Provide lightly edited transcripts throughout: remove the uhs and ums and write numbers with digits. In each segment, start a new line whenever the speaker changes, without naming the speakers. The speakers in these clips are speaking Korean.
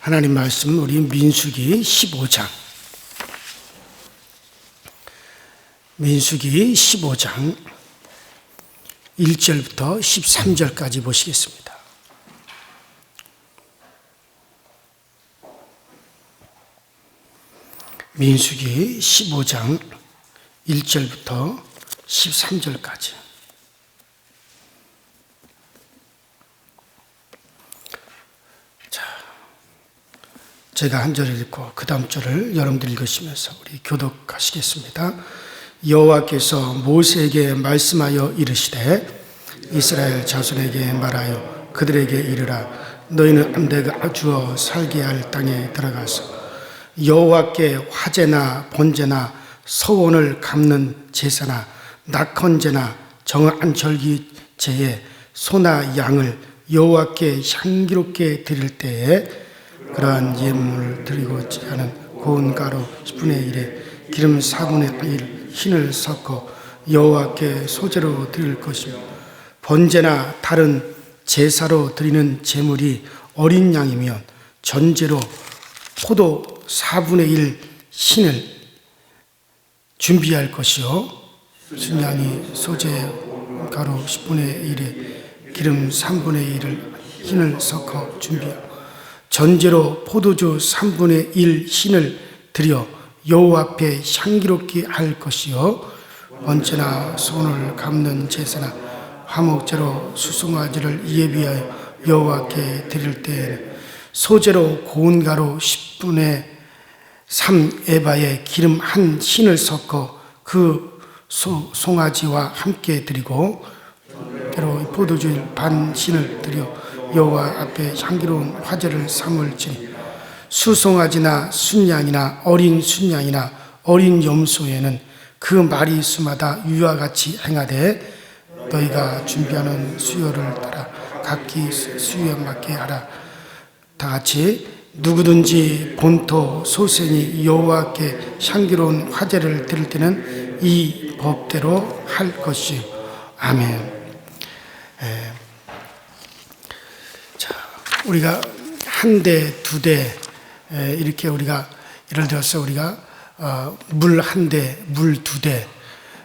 하나님 말씀 우리 민수기 15장 1절부터 13절까지 보시겠습니다. 민수기 15장 1절부터 13절까지. 제가 한 절을 읽고 그 다음 절을 여러분들 읽으시면서 우리 교독하시겠습니다. 여호와께서 모세에게 말씀하여 이르시되 이스라엘 자손에게 말하여 그들에게 이르라. 너희는 내가 주어 살게 할 땅에 들어가서 여호와께 화제나 번제나 서원을 갚는 제사나 낙헌제나 정한 절기제에 소나 양을 여호와께 향기롭게 드릴 때에 그러한 예물을 드리고자 하는 고운 가루 10분의 1에 기름 4분의 1 흰을 섞어 여호와께 소제로 드릴 것이며 번제나 다른 제사로 드리는 제물이 어린 양이면 전제로 포도 4분의 1 흰을 준비할 것이요 순양이 소제 가루 10분의 1에 기름 3분의 1을 흰을 섞어 준비하고 전제로 포도주 3분의 1 흰을 드려 여호와 앞에 향기롭게 할 것이요 번제나 손을 갚는 제사나 화목제로 수송아지를 예비하여 여호와께 드릴 때에는 소제로 고운 가루 10분의 3 에바에 기름 한 흰을 섞어 그 송아지와 함께 드리고 때로 포도주 반 흰을 드려 여호와 앞에 향기로운 화제를 삼을지니 수송아지나 순양이나 어린 순양이나 어린 염소에는 그 마리수마다 위와 같이 행하되 너희가 준비하는 수요를 따라 각기 수요에 맞게 하라. 다 같이 누구든지 본토 소생이 여호와께 향기로운 화제를 드릴 때는 이 법대로 할 것이요. 아멘. 우리가 한 대, 두 대 이렇게 우리가 예를 들어서 우리가 물 한 대, 물 두 대,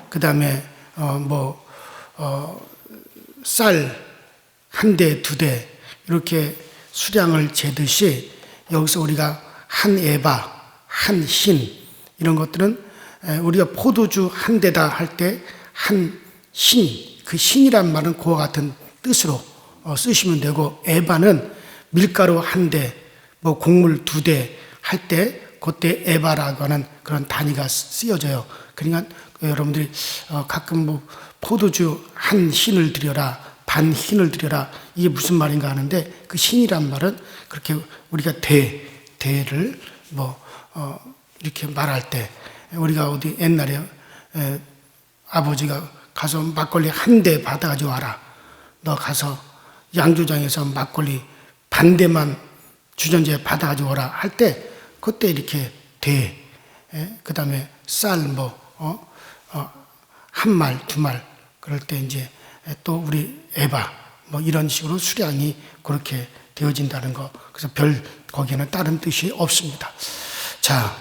그 다음에 쌀 한 대, 두 대 이렇게 수량을 재듯이 여기서 우리가 한 에바, 한 흰 이런 것들은 우리가 포도주 한 대다 할 때 한 흰, 그 흰이란 말은 그와 같은 뜻으로 쓰시면 되고 에바는 밀가루 한 대, 곡물 두 대 할 때 그때 에바라고 하는 그런 단위가 쓰여져요. 그러니까 여러분들이 가끔 포도주 한 흰을 드려라, 반 흰을 드려라 이게 무슨 말인가 하는데 그 흰이란 말은 그렇게 우리가 대를 이렇게 말할 때 우리가 어디 옛날에 아버지가 가서 막걸리 한 대 받아가지고 와라. 너 가서 양조장에서 막걸리 반 대만 주전자에 받아가지고 오라 할 때 그때 이렇게 그 다음에 쌀 한 말, 두 말 그럴 때 이제 또 우리 에바 이런 식으로 수량이 그렇게 되어진다는 거. 그래서 별 거기에는 다른 뜻이 없습니다. 자,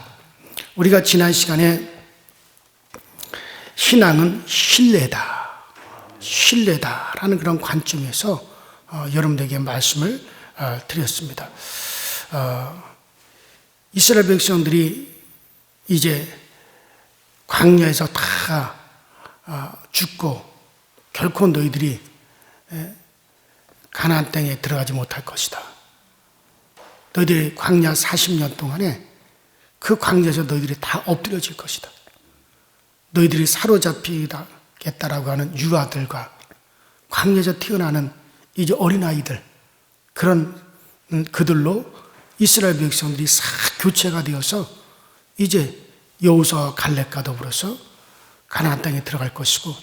우리가 지난 시간에 신앙은 신뢰다라는 그런 관점에서 여러분들에게 말씀을 드렸습니다. 이스라엘 백성들이 이제 광야에서 다 죽고 결코 너희들이 가나안 땅에 들어가지 못할 것이다. 너희들이 광야 40년 동안에 그 광야에서 너희들이 다 엎드려질 것이다. 너희들이 사로잡히겠다라고 하는 유아들과 광야에서 태어나는 이제 어린아이들 그런 그들로 이스라엘 백성들이 싹 교체가 되어서 이제 여호수아와 갈렙과 더불어서 가나안 땅에 들어갈 것이고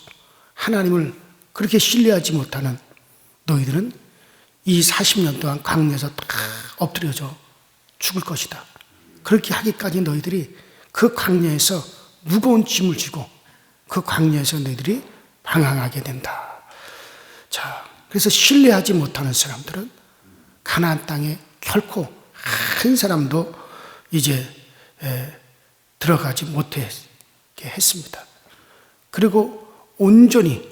하나님을 그렇게 신뢰하지 못하는 너희들은 이 40년 동안 광야에서 다 엎드려져 죽을 것이다. 그렇게 하기까지 너희들이 그 광야에서 무거운 짐을 지고 그 광야에서 너희들이 방황하게 된다. 자, 그래서 신뢰하지 못하는 사람들은 가나안 땅에 결코 한 사람도 이제 들어가지 못하게 했습니다. 그리고 온전히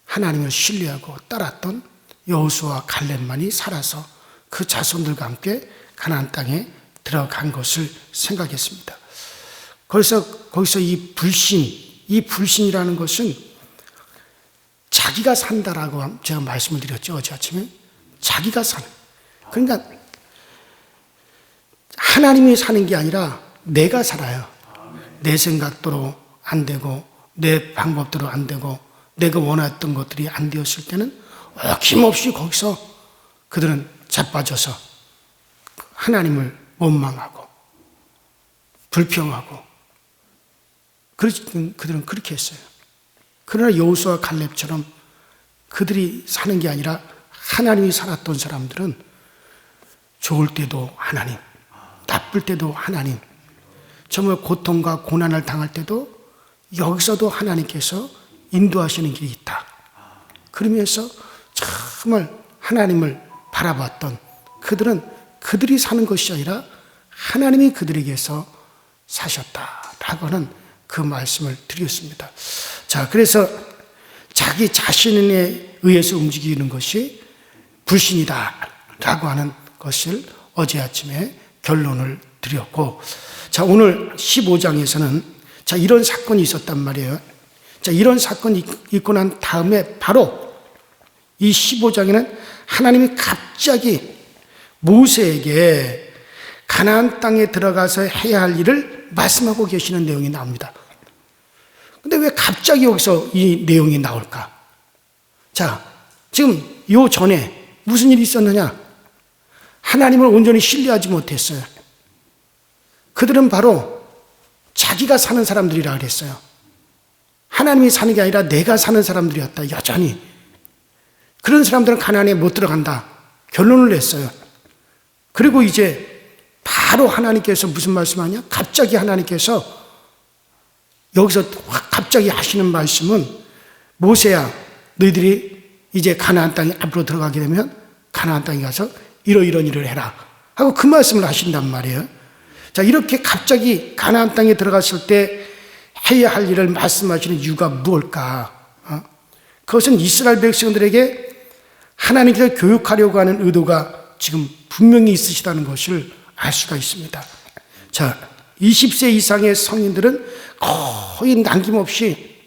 하나님을 신뢰하고 따랐던 여호수아와 갈렙만이 살아서 그 자손들과 함께 가나안 땅에 들어간 것을 생각했습니다. 그래서 거기서 이 불신이라는 것은 자기가 산다라고 제가 말씀을 드렸죠, 어제 아침에. 자기가 사는. 그러니까 하나님이 사는 게 아니라 내가 살아요. 내 생각대로 안 되고 내 방법대로 안 되고 내가 원했던 것들이 안 되었을 때는 어김없이 거기서 그들은 자빠져서 하나님을 원망하고 불평하고 그들은 그렇게 했어요. 그러나 여호수아와 갈렙처럼 그들이 사는 게 아니라 하나님이 살았던 사람들은 좋을 때도 하나님, 나쁠 때도 하나님, 정말 고통과 고난을 당할 때도 여기서도 하나님께서 인도하시는 길이 있다. 그러면서 정말 하나님을 바라봤던 그들은 그들이 사는 것이 아니라 하나님이 그들에게서 사셨다라고 하는 그 말씀을 드렸습니다. 자, 그래서 자기 자신에 의해서 움직이는 것이 불신이다라고 하는 것을 어제 아침에 결론을 드렸고, 자, 오늘 15장에서는 자, 이런 사건이 있었단 말이에요. 자, 이런 사건이 있고 난 다음에 바로 이 15장에는 하나님이 갑자기 모세에게 가나안 땅에 들어가서 해야 할 일을 말씀하고 계시는 내용이 나옵니다. 근데 왜 갑자기 여기서 이 내용이 나올까? 자, 지금 요 전에 무슨 일이 있었느냐? 하나님을 온전히 신뢰하지 못했어요. 그들은 바로 자기가 사는 사람들이라 그랬어요. 하나님이 사는 게 아니라 내가 사는 사람들이었다, 여전히. 그런 사람들은 가나안에 못 들어간다, 결론을 냈어요. 그리고 이제 바로 하나님께서 무슨 말씀하냐? 갑자기 하나님께서 여기서 갑자기 하시는 말씀은 모세야, 너희들이 이제 가나안 땅에 앞으로 들어가게 되면 가나안 땅에 가서 이러이런 일을 해라 하고 그 말씀을 하신단 말이에요. 자, 이렇게 갑자기 가나안 땅에 들어갔을 때 해야 할 일을 말씀하시는 이유가 무엇일까? 그것은 이스라엘 백성들에게 하나님께서 교육하려고 하는 의도가 지금 분명히 있으시다는 것을 알 수가 있습니다. 자, 20세 이상의 성인들은 거의 남김없이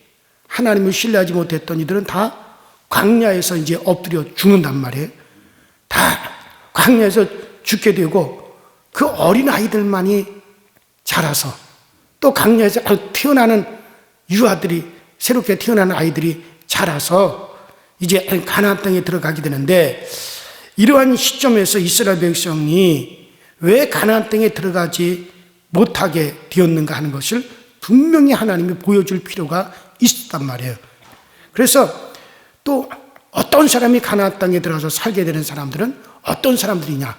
하나님을 신뢰하지 못했던 이들은 다 광야에서 이제 엎드려 죽는단 말이에요. 다 광야에서 죽게 되고 그 어린 아이들만이 자라서 또 광야에서 태어나는 유아들이, 새롭게 태어나는 아이들이 자라서 이제 가나안 땅에 들어가게 되는데, 이러한 시점에서 이스라엘 백성이 왜 가나안 땅에 들어가지 못하게 되었는가 하는 것을 분명히 하나님이 보여줄 필요가 있었단 말이에요. 그래서 또 어떤 사람이 가나안 땅에 들어가서 살게 되는 사람들은 어떤 사람들이냐,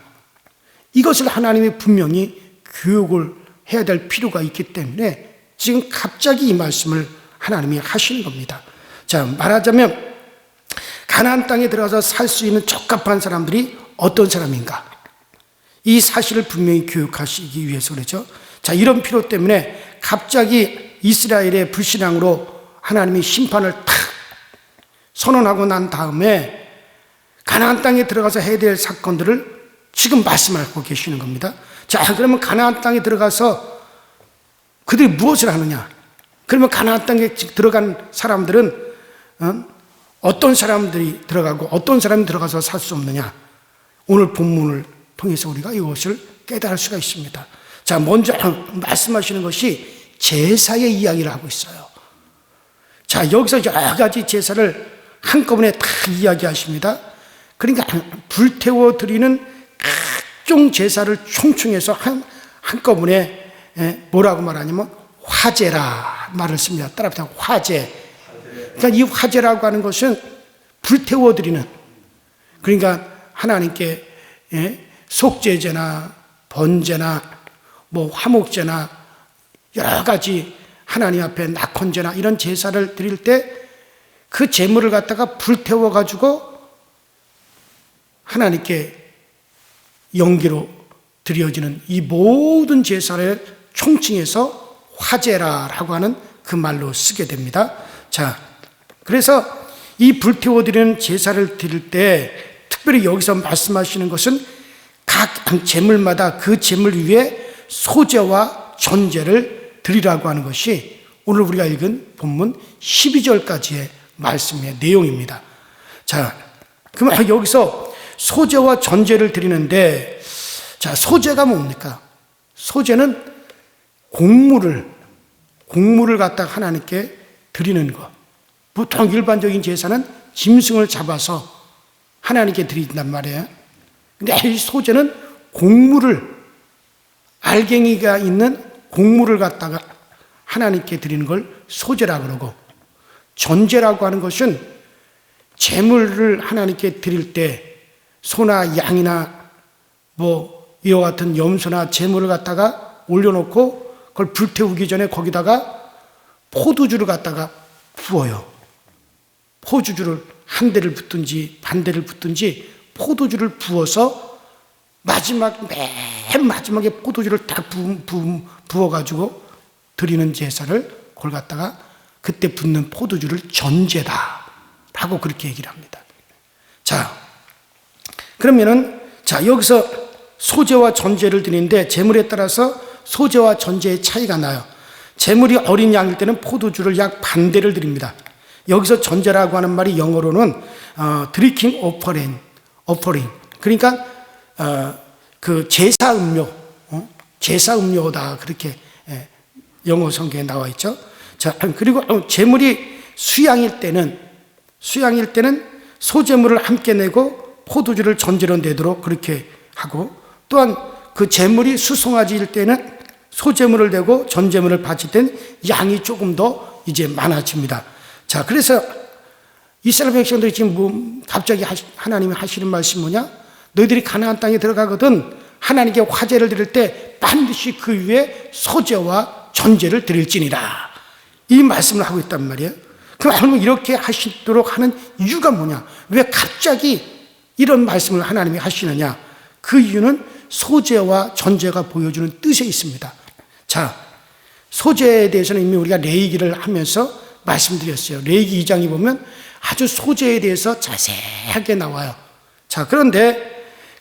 이것을 하나님이 분명히 교육을 해야 될 필요가 있기 때문에 지금 갑자기 이 말씀을 하나님이 하시는 겁니다. 자, 말하자면 가나안 땅에 들어가서 살 수 있는 적합한 사람들이 어떤 사람인가, 이 사실을 분명히 교육하시기 위해서 그러죠. 자, 이런 필요 때문에 갑자기 이스라엘의 불신앙으로 하나님이 심판을 탁 선언하고 난 다음에 가나안 땅에 들어가서 해야 될 사건들을 지금 말씀하고 계시는 겁니다. 자, 그러면 가나안 땅에 들어가서 그들이 무엇을 하느냐? 그러면 가나안 땅에 들어간 사람들은 어떤 사람들이 들어가고 어떤 사람이 들어가서 살 수 없느냐? 오늘 본문을 통해서 우리가 이것을 깨달을 수가 있습니다. 자, 먼저 말씀하시는 것이 제사의 이야기를 하고 있어요. 자, 여기서 여러 가지 제사를 한꺼번에 다 이야기하십니다. 그러니까 불태워 드리는 각종 제사를 총칭해서 한꺼번에 뭐라고 말하냐면 화제라 말을 씁니다. 따라붙여 화제. 그러니까 이 화제라고 하는 것은 불태워 드리는, 그러니까 하나님께 속죄제나 번제나 뭐 화목제나 여러 가지 하나님 앞에 낙헌제나 이런 제사를 드릴 때 그 제물을 갖다가 불태워 가지고 하나님께 연기로 드려지는 이 모든 제사를 총칭해서 화제라라고 하는 그 말로 쓰게 됩니다. 자, 그래서 이 불태워드리는 제사를 드릴 때 특별히 여기서 말씀하시는 것은 각 제물마다 그 제물 위에 소제와 전제를 드리라고 하는 것이 오늘 우리가 읽은 본문 12절까지의 말씀의 내용입니다. 자, 그럼 여기서 소제와 전제를 드리는데, 자, 소제가 뭡니까? 소제는 곡물을 갖다가 하나님께 드리는 것. 보통 일반적인 제사는 짐승을 잡아서 하나님께 드린단 말이에요. 근데 이 소제는 알갱이가 있는 곡물을 갖다가 하나님께 드리는 걸 소제라고 그러고, 전제라고 하는 것은 제물을 하나님께 드릴 때 소나 양이나 뭐 이와 같은 염소나 제물을 갖다가 올려놓고 그걸 불태우기 전에 거기다가 포도주를 갖다가 부어요. 포도주를 한 대를 붓든지 반 대를 붓든지 포도주를 부어서 맨 마지막에 포도주를 다 부어가지고 드리는 제사를 그걸 갖다가 그때 붓는 포도주를 전제다라고 그렇게 얘기를 합니다. 자, 그러면은 자, 여기서 소제와 전제를 드리는데 제물에 따라서 소제와 전제의 차이가 나요. 제물이 어린 양일 때는 포도주를 약 반 대를 드립니다. 여기서 전제라고 하는 말이 영어로는 드리킹 오퍼링, 그러니까 그 제사 음료다 그렇게 영어 성경에 나와 있죠. 자, 그리고 제물이 수양일 때는 소제물을 함께 내고 포도주를 전제로 내도록 그렇게 하고, 또한 그 제물이 수송아지일 때는 소제물을 내고 전제물을 바칠 때는 양이 조금 더 이제 많아집니다. 자, 그래서 이스라엘 백성들이 지금 갑자기 하나님이 하시는 말씀이 뭐냐? 너희들이 가나안 땅에 들어가거든 하나님께 화제를 드릴 때 반드시 그 위에 소제와 전제를 드릴지니라, 이 말씀을 하고 있단 말이에요. 그럼 이렇게 하시도록 하는 이유가 뭐냐? 왜 갑자기 이런 말씀을 하나님이 하시느냐? 그 이유는 소제와 전제가 보여주는 뜻에 있습니다. 자, 소제에 대해서는 이미 우리가 레위기를 하면서 말씀드렸어요. 레위기 2장에 보면 아주 소제에 대해서 자세하게 나와요. 자, 그런데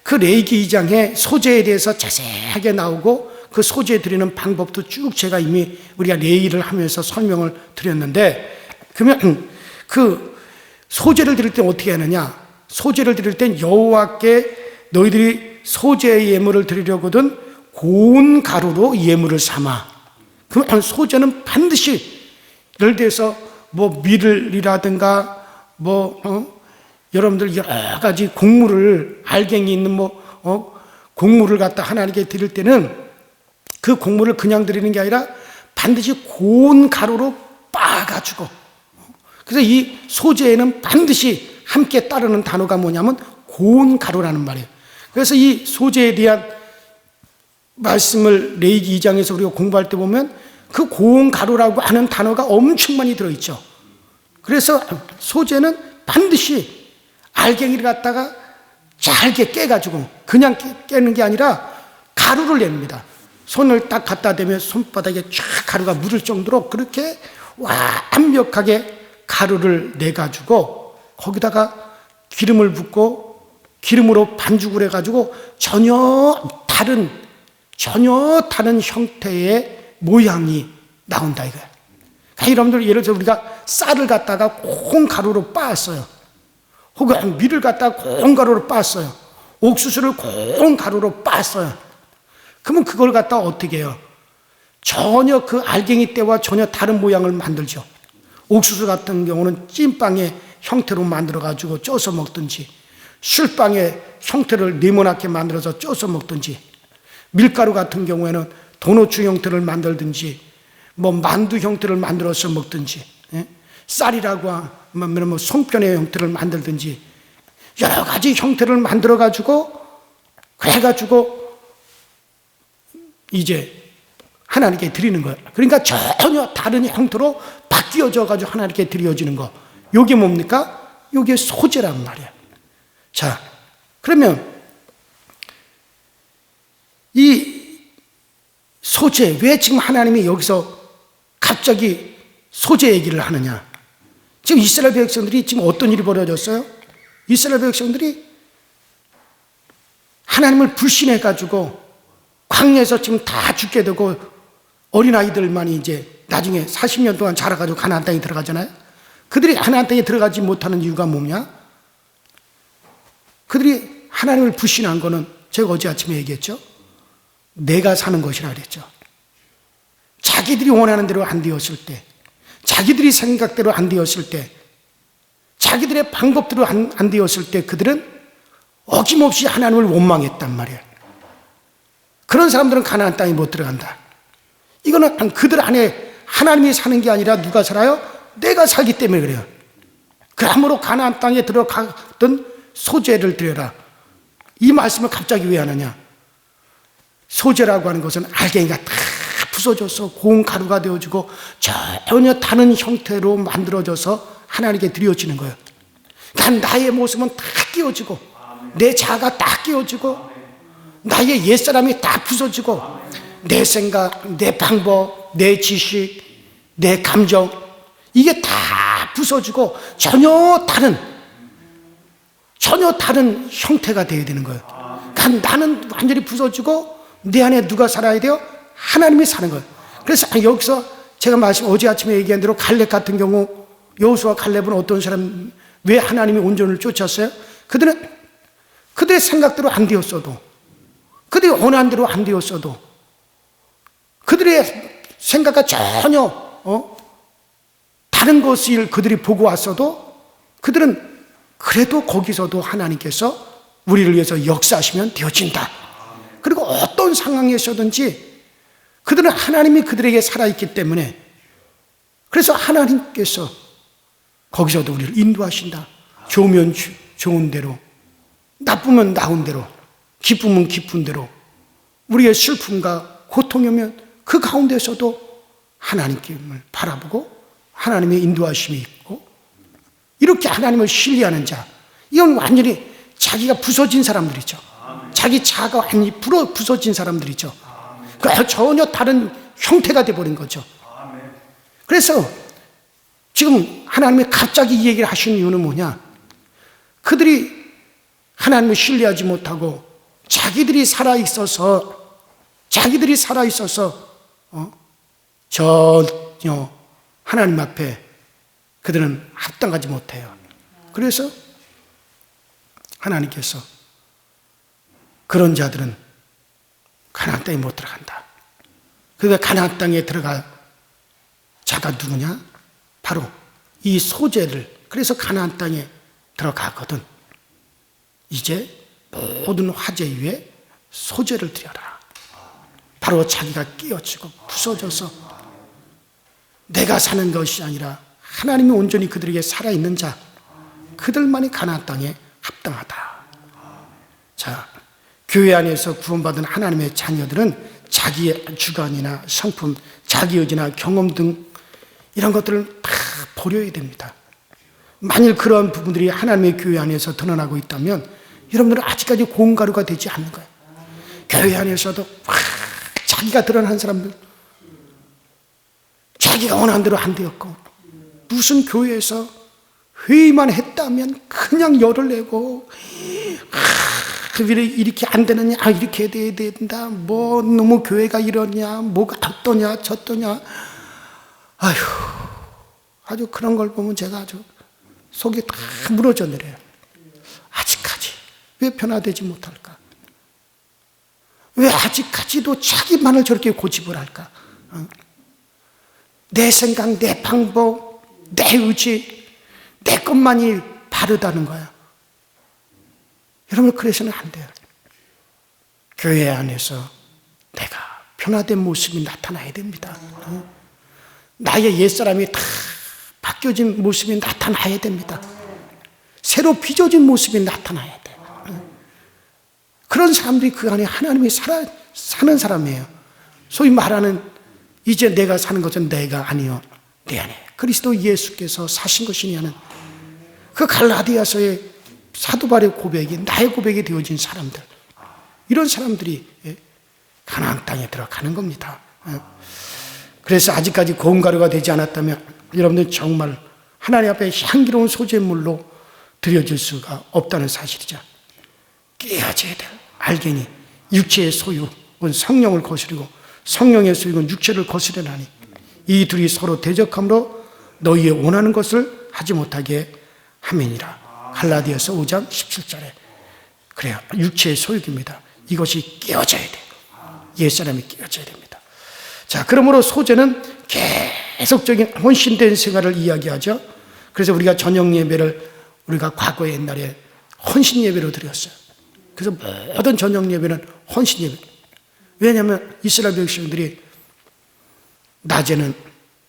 그 레위기 2장에 소제에 대해서 자세하게 나오고 그 소제 드리는 방법도 쭉 제가 이미 우리가 레위기를 하면서 설명을 드렸는데, 그러면 그 소제를 드릴 때 어떻게 하느냐? 소제를 드릴 땐 여호와께 너희들이 소제의 예물을 드리려거든 고운 가루로 예물을 삼아. 그러면 소제는 반드시 예를 들어서 뭐 밀이라든가 여러분들 여러 가지 곡물을 알갱이 있는 곡물을 갖다 하나님께 드릴 때는 그 곡물을 그냥 드리는 게 아니라 반드시 고운 가루로 빻아가지고, 그래서 이 소제에는 반드시 함께 따르는 단어가 뭐냐면 고운 가루라는 말이에요. 그래서 이 소제에 대한 말씀을 레위기 2장에서 우리가 공부할 때 보면 그 고운 가루라고 하는 단어가 엄청 많이 들어있죠. 그래서 소제는 반드시 알갱이를 갖다가 잘게 깨가지고 그냥 깨는 게 아니라 가루를 냅니다. 손을 딱 갖다 대면 손바닥에 쫙 가루가 묻을 정도로 그렇게 완벽하게 가루를 내가지고 거기다가 기름을 붓고 기름으로 반죽을 해가지고 전혀 다른 형태의 모양이 나온다 이거야. 그러니까 여러분들 예를 들어 우리가 쌀을 갖다가 고운 가루로 빻았어요. 혹은 밀을 갖다가 고운 가루로 빻았어요. 옥수수를 고운 가루로 빻았어요. 그러면 그걸 갖다가 어떻게 해요? 전혀 그 알갱이 때와 전혀 다른 모양을 만들죠. 옥수수 같은 경우는 찐빵의 형태로 만들어가지고 쪄서 먹든지, 술빵의 형태를 네모나게 만들어서 쪄서 먹든지, 밀가루 같은 경우에는 도너츠 형태를 만들든지, 만두 형태를 만들어서 먹든지, 쌀이라고 하면 송편의 형태를 만들든지, 여러 가지 형태를 만들어가지고, 그래가지고, 이제 하나님께 드리는 거예요. 그러니까 전혀 다른 형태로 바뀌어져가지고 하나님께 드려지는 거. 요게 뭡니까? 요게 소제란 말이에요. 자, 그러면 이 소재, 왜 지금 하나님이 여기서 갑자기 소재 얘기를 하느냐? 지금 이스라엘 백성들이 지금 어떤 일이 벌어졌어요? 이스라엘 백성들이 하나님을 불신해가지고 광야에서 지금 다 죽게 되고 어린아이들만이 이제 나중에 40년 동안 자라가지고 가나안 땅에 들어가잖아요. 그들이 가나안 땅에 들어가지 못하는 이유가 뭐냐? 그들이 하나님을 불신한 거는 제가 어제 아침에 얘기했죠. 내가 사는 것이라 그랬죠. 자기들이 원하는 대로 안 되었을 때, 자기들이 생각대로 안 되었을 때, 자기들의 방법대로 안 되었을 때 그들은 어김없이 하나님을 원망했단 말이에요. 그런 사람들은 가나안 땅에 못 들어간다. 이거는 그들 안에 하나님이 사는 게 아니라 누가 살아요? 내가 살기 때문에 그래요. 그러므로 가나안 땅에 들어갔던 소재를 드려라. 이 말씀을 갑자기 왜 하느냐? 소재라고 하는 것은 알갱이가 다 부서져서 고운 가루가 되어지고 전혀 다른 형태로 만들어져서 하나님께 드려지는 거예요. 그러니까 나의 모습은 다 깨어지고 내 자아가 다 깨어지고 나의 옛사람이 다 부서지고 내 생각, 내 방법, 내 지식, 내 감정 이게 다 부서지고 전혀 다른 형태가 되어야 되는 거예요. 그러니까 나는 완전히 부서지고 내 안에 누가 살아야 돼요? 하나님이 사는 거예요. 그래서 여기서 제가 어제 아침에 얘기한 대로 갈렙 같은 경우 여호수아 갈렙은 어떤 사람, 왜 하나님이 온전을 쫓았어요? 그들의 생각대로 안 되었어도, 그들이 원하는 대로 안 되었어도, 그들의 생각과 전혀 다른 것을 그들이 보고 왔어도 그들은 그래도 거기서도 하나님께서 우리를 위해서 역사하시면 되어진다. 그리고 어떤 상황에서든지 그들은 하나님이 그들에게 살아있기 때문에 그래서 하나님께서 거기서도 우리를 인도하신다. 좋으면 좋은 대로, 나쁘면 나쁜 대로, 기쁘면 기쁜 대로, 우리의 슬픔과 고통이 오면 그 가운데서도 하나님을 바라보고 하나님의 인도하심이 있고 이렇게 하나님을 신뢰하는 자, 이건 완전히 자기가 부서진 사람들이죠. 자기 자아가 완전히 부서진 사람들이죠. 전혀 다른 형태가 되어버린 거죠. 그래서 지금 하나님이 갑자기 이 얘기를 하신 이유는 뭐냐? 그들이 하나님을 신뢰하지 못하고 자기들이 살아있어서 전혀 하나님 앞에 그들은 합당하지 못해요. 그래서 하나님께서 그런 자들은 가나안 땅에 못 들어간다. 그러니까 가나안 땅에 들어갈 자가 누구냐? 바로 이 소재를, 그래서 가나안 땅에 들어가거든 이제 모든 화재 위에 소재를 드려라. 바로 자기가 깨어지고 부서져서 내가 사는 것이 아니라 하나님이 온전히 그들에게 살아있는 자, 그들만이 가나안 땅에 합당하다. 자, 교회 안에서 구원받은 하나님의 자녀들은 자기의 주관이나 성품, 자기 의지나 경험 등 이런 것들을 다 버려야 됩니다. 만일 그런 부분들이 하나님의 교회 안에서 드러나고 있다면 여러분들은 아직까지 고운 가루가 되지 않는 거예요. 교회 안에서도 자기가 드러난 사람들, 자기가 원하는 대로 안 되었고, 무슨 교회에서 회의만 했다면 그냥 열을 내고 왜 이렇게 안 되느냐, 이렇게 돼야 된다, 뭐 너무 교회가 이러냐, 뭐가 어떠냐 저떠냐, 아주 그런 걸 보면 제가 아주 속이 다 무너져 내려요. 아직까지 왜 변화되지 못할까? 왜 아직까지도 자기만을 저렇게 고집을 할까? 내 생각, 내 방법, 내 의지, 내 것만이 바르다는 거야. 여러분, 그래서는 안 돼요. 교회 안에서 내가 변화된 모습이 나타나야 됩니다. 나의 옛사람이 다 바뀌어진 모습이 나타나야 됩니다. 새로 빚어진 모습이 나타나야 돼. 그런 사람들이 그 안에 하나님이 사는 사람이에요. 소위 말하는 이제 내가 사는 것은 내가 아니요 내 안에 그리스도 예수께서 사신 것이니 하는 그 갈라디아서의 사도 바울의 고백이 나의 고백이 되어진 사람들, 이런 사람들이 가나안 땅에 들어가는 겁니다. 그래서 아직까지 고운 가루가 되지 않았다면 여러분들 정말 하나님 앞에 향기로운 소재물로 드려질 수가 없다는 사실이죠. 깨어져야 될 알갱이, 육체의 소유는 성령을 거스르고 성령의 소유는 육체를 거스르나니 이 둘이 서로 대적함으로 너희의 원하는 것을 하지 못하게 함이니라. 갈라디아서 5장 17절에. 그래요. 육체의 소유입니다. 이것이 깨어져야 돼요. 옛사람이 깨어져야 됩니다. 자, 그러므로 소재는 계속적인 헌신된 생활을 이야기하죠. 그래서 우리가 저녁 예배를 우리가 과거에 옛날에 헌신 예배로 드렸어요. 그래서 모든 저녁 예배는 헌신 예배. 왜냐하면 이스라엘 백성들이 낮에는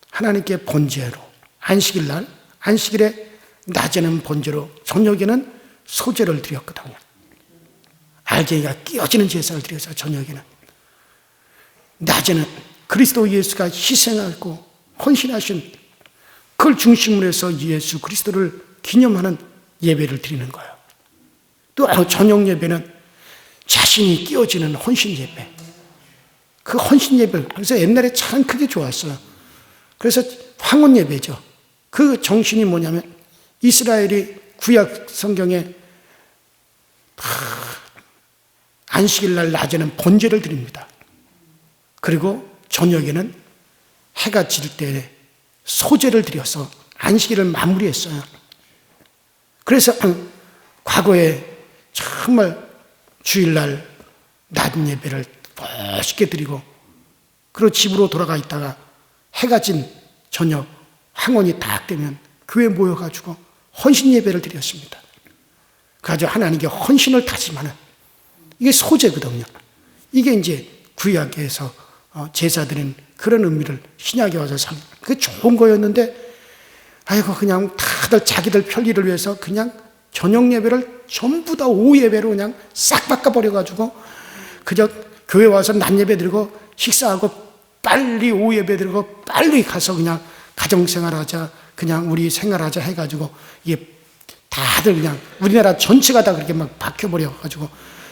하나님께 번제로, 안식일 날, 안식일에 낮에는 번제로, 저녁에는 소제를 드렸거든요. 알갱이가 끼어지는 제사를 드려서 저녁에는. 낮에는 그리스도 예수가 희생하고 헌신하신 그걸 중심으로 해서 예수 그리스도를 기념하는 예배를 드리는 거예요. 또 저녁 예배는 자신이 끼어지는 헌신 예배. 그 헌신 예배, 그래서 옛날에 참 그게 좋았어요. 그래서 황혼 예배죠. 그 정신이 뭐냐면 이스라엘이 구약 성경에 안식일 날 낮에는 번제를 드립니다. 그리고 저녁에는 해가 질 때 소제를 드려서 안식일을 마무리했어요. 그래서 과거에 정말 주일날 낮 예배를 멋있게 드리고 그리고 집으로 돌아가 있다가 해가 진 저녁 황혼이 딱 되면 교회에 모여가지고 헌신 예배를 드렸습니다. 그래서 하나님께 헌신을 다짐하는 이게 소제거든요. 이게 이제 구약에서 제사드린 그런 의미를 신약에 와서 그게 좋은 거였는데 아이고 그냥 다들 자기들 편리를 위해서 그냥 저녁 예배를 전부 다 오후 예배로 그냥 싹 바꿔버려가지고 그저 교회 와서 낮 예배 드리고 식사하고 빨리 오후 예배 드리고 빨리 가서 그냥 가정생활하자 그냥 우리 생활하자 해가지고 이게 다들 그냥 우리나라 전체가 다 그렇게 막 바뀌어버려가지고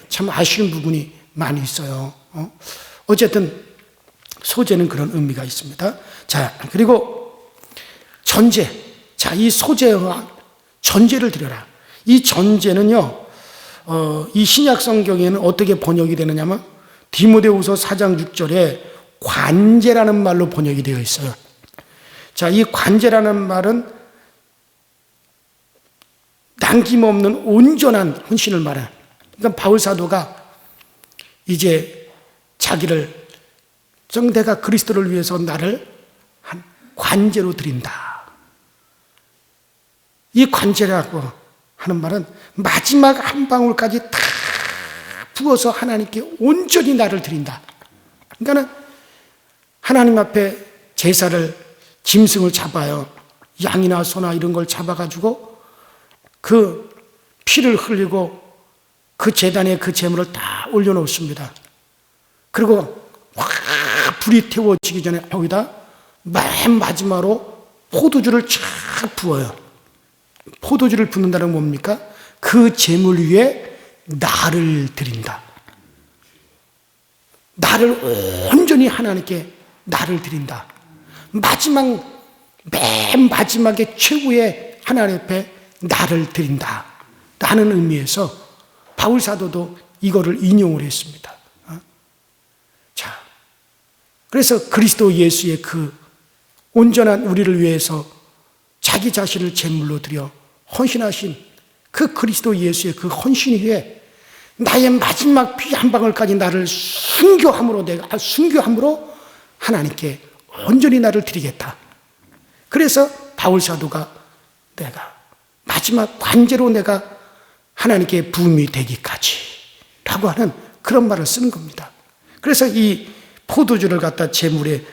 참 아쉬운 부분이 많이 있어요. 어쨌든 소제는 그런 의미가 있습니다. 자, 그리고 전제. 자, 이 소제와 전제를 드려라. 이 전제는요, 이 신약 성경에는 어떻게 번역이 되느냐면 디모데후서 4장 6절에 관제라는 말로 번역이 되어 있어요. 자, 이 관제라는 말은 남김없는 온전한 헌신을 말해요. 그러니까 바울 사도가 이제 자기를 내가 그리스도를 위해서 나를 한 관제로 드린다. 이 관제라고 하는 말은 마지막 한 방울까지 다 부어서 하나님께 온전히 나를 드린다. 그러니까는 하나님 앞에 제사를 짐승을 잡아요. 양이나 소나 이런 걸 잡아가지고 그 피를 흘리고 그 제단에 그 제물을 다 올려놓습니다. 그리고 확 불이 태워지기 전에 거기다 맨 마지막으로 포도주를 쫙 부어요. 포도주를 붓는다는 건 뭡니까? 그 제물 위에 나를 드린다. 나를 온전히 하나님께 나를 드린다. 맨 마지막에 최후의 하나님 앞에 나를 드린다. 라는 의미에서 바울 사도도 이거를 인용을 했습니다. 자, 그래서 그리스도 예수의 그 온전한 우리를 위해서 자기 자신을 제물로 드려 헌신하신 그 그리스도 예수의 그 헌신 위에 나의 마지막 피 한 방울까지 나를 순교함으로 하나님께 온전히 나를 드리겠다. 그래서 바울 사도가 내가 마지막 관제로 내가 하나님께 부음이 되기까지 라고 하는 그런 말을 쓰는 겁니다. 그래서 이 포도주를 갖다 제물에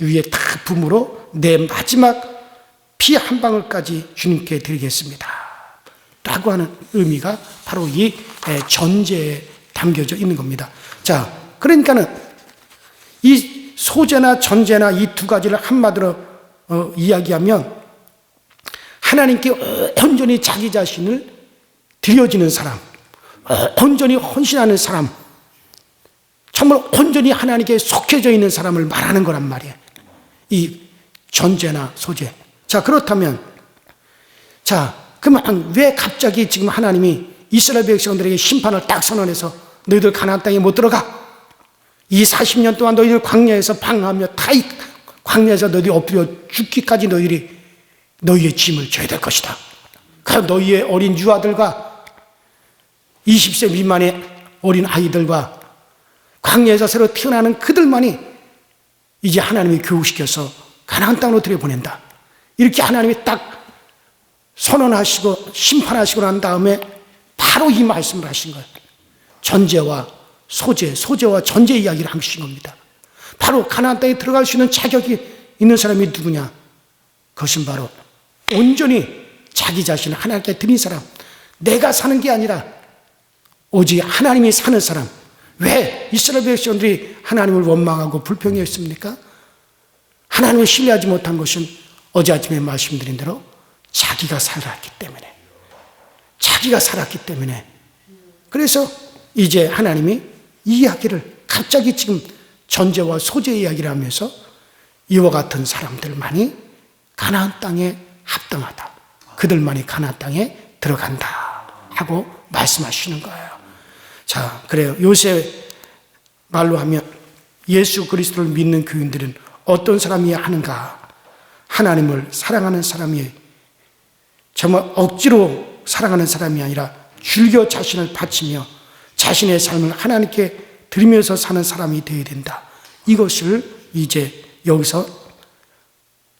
위에 탁 부음으로 내 마지막 피 한 방울까지 주님께 드리겠습니다 라고 하는 의미가 바로 이 전제에 담겨져 있는 겁니다. 자, 그러니까는 이 소제나 전제나 이 두 가지를 한마디로 이야기하면 하나님께 온전히 자기 자신을 드려지는 사람, 온전히 헌신하는 사람, 정말 온전히 하나님께 속해져 있는 사람을 말하는 거란 말이에요. 이 전제나 소재. 자, 그렇다면, 자, 그러면 왜 갑자기 지금 하나님이 이스라엘 백성들에게 심판을 딱 선언해서 너희들 가나안 땅에 못 들어가? 이 40년 동안 너희들 광야에서 방황하며 다 이 광야에서 너희들이 엎드려 죽기까지 너희들이 너희의 짐을 져야 될 것이다. 그 너희의 어린 유아들과 20세 미만의 어린 아이들과 광야에서 새로 태어나는 그들만이 이제 하나님이 교육시켜서 가나안 땅으로 들여보낸다. 이렇게 하나님이 딱 선언하시고 심판하시고 난 다음에 바로 이 말씀을 하신 거예요. 전제와 소재, 소재와 전제 이야기를 하신 겁니다. 바로 가나안 땅에 들어갈 수 있는 자격이 있는 사람이 누구냐? 그것은 바로 온전히 자기 자신을 하나님께 드린 사람. 내가 사는 게 아니라 오직 하나님이 사는 사람. 왜 이스라엘 백성들이 하나님을 원망하고 불평했습니까? 하나님을 신뢰하지 못한 것은 어제 아침에 말씀드린 대로 자기가 살았기 때문에. 자기가 살았기 때문에. 그래서 이제 하나님이 이 이야기를 갑자기 지금 전제와 소재 이야기를 하면서 이와 같은 사람들만이 가나안 땅에 합당하다. 그들만이 가나안 땅에 들어간다 하고 말씀하시는 거예요. 자, 그래요. 요새 말로 하면 예수 그리스도를 믿는 교인들은 어떤 사람이야 하는가? 하나님을 사랑하는 사람이 정말 억지로 사랑하는 사람이 아니라 즐겨 자신을 바치며 자신의 삶을 하나님께 드리면서 사는 사람이 되어야 된다. 이것을 이제 여기서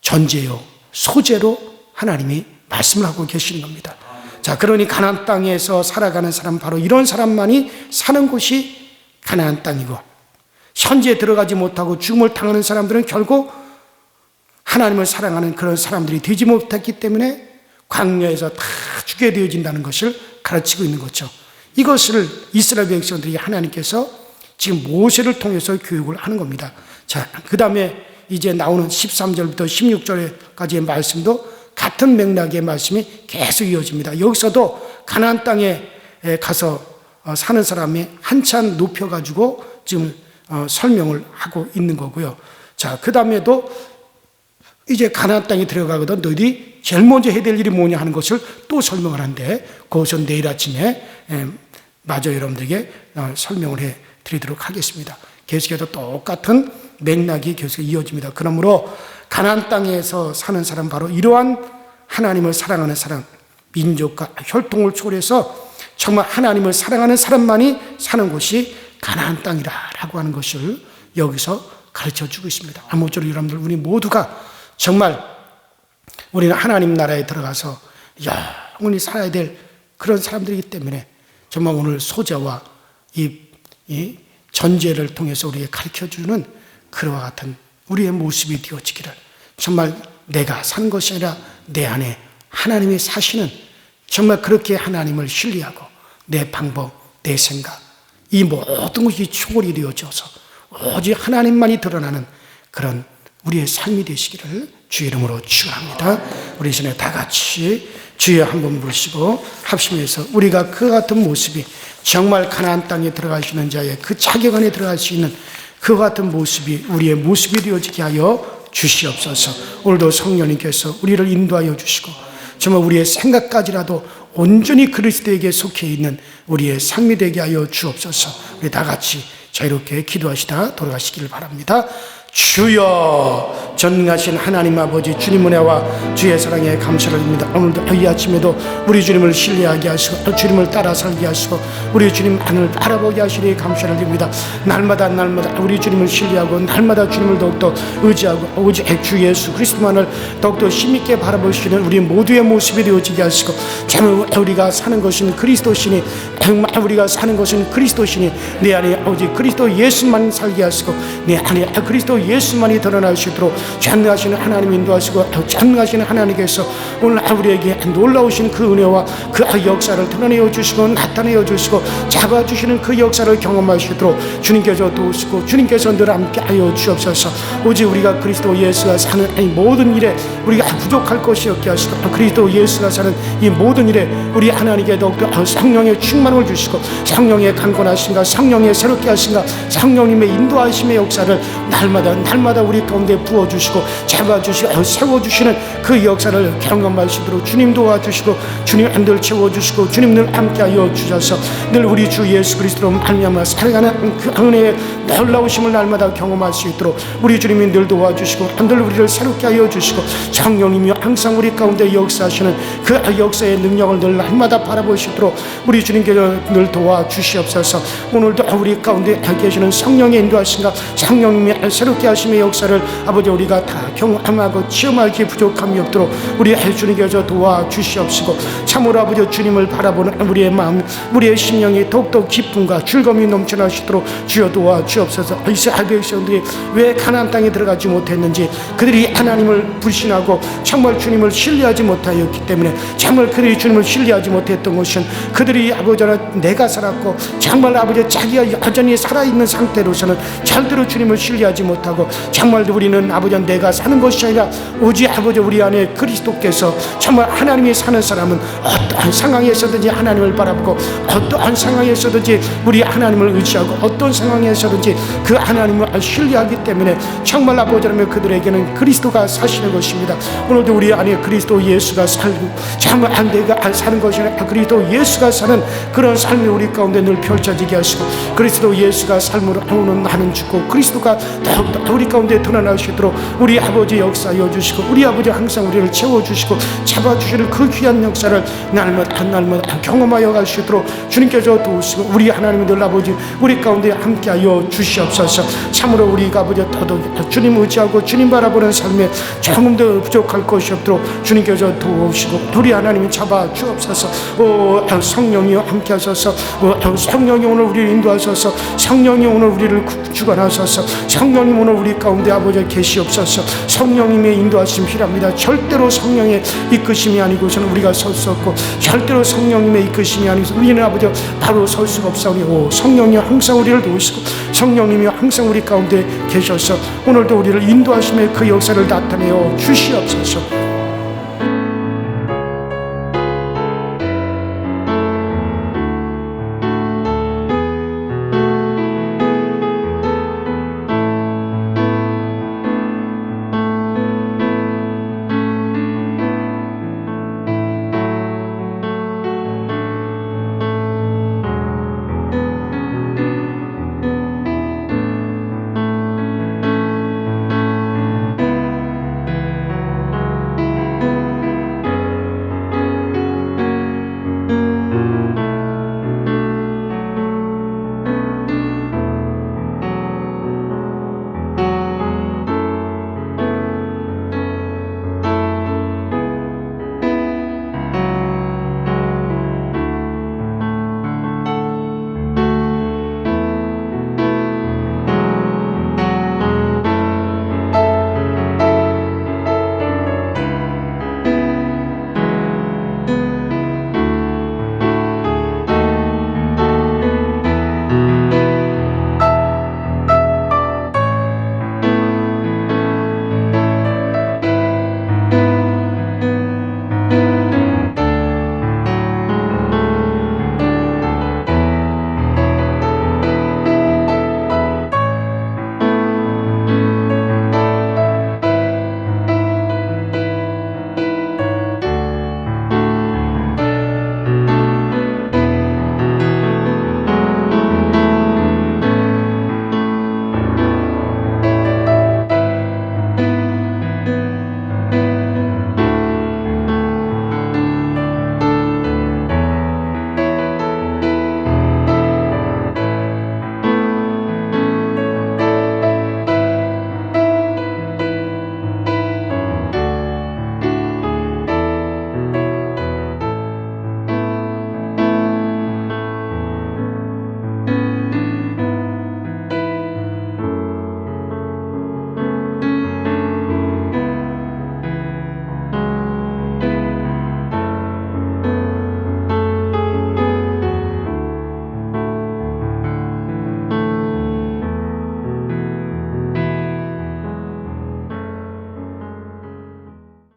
전제요, 소재로 하나님이 말씀을 하고 계시는 겁니다. 자, 그러니 가나안 땅에서 살아가는 사람, 바로 이런 사람만이 사는 곳이 가나안 땅이고, 현재 들어가지 못하고 죽음을 당하는 사람들은 결국 하나님을 사랑하는 그런 사람들이 되지 못했기 때문에 광야에서 다 죽게 되어진다는 것을 가르치고 있는 거죠. 이것을 이스라엘 백성들이 하나님께서 지금 모세를 통해서 교육을 하는 겁니다. 자, 그 다음에 이제 나오는 13절부터 16절까지의 말씀도 같은 맥락의 말씀이 계속 이어집니다. 여기서도 가나안 땅에 가서 사는 사람이 한참 높여가지고 지금 설명을 하고 있는 거고요. 자, 그 다음에도 이제 가나안 땅에 들어가거든 너희들이 제일 먼저 해야 될 일이 뭐냐 하는 것을 또 설명을 하는데 그것은 내일 아침에 마저 여러분들에게 설명을 해 드리도록 하겠습니다. 계속해서 똑같은 맥락이 계속 이어집니다. 그러므로 가나안 땅에서 사는 사람, 바로 이러한 하나님을 사랑하는 사람, 민족과 혈통을 초월해서 정말 하나님을 사랑하는 사람만이 사는 곳이 가나안 땅이라고 하는 것을 여기서 가르쳐주고 있습니다. 아무쪼록 여러분들, 우리 모두가 정말 우리는 하나님 나라에 들어가서 영원히 살아야 될 그런 사람들이기 때문에 정말 오늘 소자와 이 전제를 통해서 우리에게 가르쳐주는 그와 같은 우리의 모습이 되어지기를, 정말 내가 사는 것이 아니라 내 안에 하나님이 사시는, 정말 그렇게 하나님을 신뢰하고 내 방법, 내 생각, 이 모든 것이 초월이 되어져서 오직 하나님만이 드러나는 그런 우리의 삶이 되시기를 주의 이름으로 축원합니다. 우리 이 시간에 다 같이 주여 한번 부르시고 합심해서 우리가 그 같은 모습이 정말 가나안 땅에 들어가시는 자의 그 자격 안에 들어갈 수 있는 그 같은 모습이 우리의 모습이 되어지게 하여 주시옵소서. 오늘도 성령님께서 우리를 인도하여 주시고 정말 우리의 생각까지라도 온전히 그리스도에게 속해 있는 우리의 삶이 되게 하여 주옵소서. 우리 다 같이 자유롭게 기도하시다 돌아가시기를 바랍니다. 주여, 전능하신 하나님 아버지, 주님 은혜와 주의 사랑에 감사를 드립니다. 오늘도 이 아침에도 우리 주님을 신뢰하게 하시고 주님을 따라 살게 하시고 우리 주님 하늘을 바라보게 하시니 감사를 드립니다. 날마다 우리 주님을 신뢰하고 날마다 주님을 더욱더 의지하고 오직 주 예수 그리스도만을 더욱더 힘있게 바라볼 수 있는 우리 모두의 모습이 되어지게 하시고, 정말 우리가 사는 것은 그리스도시니, 정말 우리가 사는 것은 그리스도시니 내 안에 오직 그리스도 예수만 살게 하시고 내 안에 그리스도 예수만이 드러날 수 있도록 전능하시는 하나님 인도하시고 전능하시는 하나님께서 오늘 우리에게 놀라우신 그 은혜와 그 역사를 드러내어 주시고 나타내어 주시고 잡아주시는 그 역사를 경험할 수 있도록 주님께서 도우시고 주님께서 늘 함께하여 주옵소서. 오직 우리가 그리스도 예수가 사는 이 모든 일에 우리가 부족할 것이 없게 하시고 그리스도 예수가 사는 이 모든 일에 우리 하나님께 더욱더 성령의 충만을 주시고 성령의 강건하신가 성령의 새롭게 하신가 성령님의 인도하심의 역사를 날마다 우리 가운데 부어주시고 잡아주시고 세워주시는 그 역사를 경험할 수 있도록 주님 도와주시고 주님 늘 채워주시고 주님 늘 함께하여 주셔서 늘 우리 주 예수 그리스도로 말미암아 살아가는 그 은혜의 놀라우심을 날마다 경험할 수 있도록 우리 주님이 늘 도와주시고 늘 우리를 새롭게 하여 주시고 성령님이 항상 우리 가운데 역사하시는 그 역사의 능력을 늘 날마다 바라보시도록 우리 주님께서 늘 도와주시옵소서. 오늘도 우리 가운데 계시는 성령의 인도하신가 성령님이 새롭게 하심의 역사를 아버지 우리가 다 경험하고 체험하기 부족함이 없도록 우리 주님께서 도와주시옵시고 참으로 아버지 주님을 바라보는 우리의 마음 우리의 심령이 더욱더 기쁨과 즐거움이 넘쳐나시도록 주여 도와주옵소서. 이스라엘 백성들이 왜 가나안 땅에 들어가지 못했는지 그들이 하나님을 불신하고 정말 주님을 신뢰하지 못하였기 때문에 정말 그들이 주님을 신뢰하지 못했던 것은 그들이 아버지는 내가 살았고 정말 아버지 자기가 여전히 살아있는 상태로서는 절대로 주님을 신뢰하지 못하고 정말 우리는 아버지 내가 사는 것이 아니라 오직 아버지 우리 안에 그리스도께서 정말 하나님이 사는 사람은 어떠한 상황에서든지 하나님을 바라보고 어떠한 상황에서든지 우리 하나님을 의지하고 어떤 상황에서든지 그 하나님을 신뢰하기 때문에 정말 아버지라면 그들에게는 그리스도가 사시는 것입니다. 오늘도 우리 안에 그리스도 예수가 살고 정말 내가 사는 것이 아니라 그리스도 예수가 사는 그런 삶이 우리 가운데 늘 펼쳐지게 하시고 그리스도 예수가 삶으로 오는 나는 죽고 그리스도가 더욱더 우리 가운데 드러날 수 있도록 우리 아버지 역사하여 주시고 우리 아버지 항상 우리를 채워주시고 잡아주시는 그 귀한 역사를 날마다 경험하여 갈 수 있도록 주님께서 도우시고 우리 하나님의 늘 아버지 우리 가운데 함께하여 주시옵소서. 참으로 우리가 아버지 더더욱 주님 의지하고 주님 바라보는 삶에 조금도 부족할 것이 없도록 주님께서 도우시고 우리 하나님이 잡아주옵소서. 성령이여 함께하소서. 성령이 오늘 우리를 인도하소서. 성령이 오늘 우리를 주관하소서. 성령님 오늘 우리 가운데 아버지 계시옵소서. 성령님의 인도하심 필요합니다. 절대로 성령의 이끄심이 아니고서는 우리가 설 수 없고 절대로 성령님의 이끄심이 아니고서 우리는 아버지 바로 설 수가 없사오니 성령이 항상 우리를 도우시고 성령님이 항상 우리 가운데 계셔서 오늘도 우리를 인도하심의 그 역사를 나타내어 주시옵소서.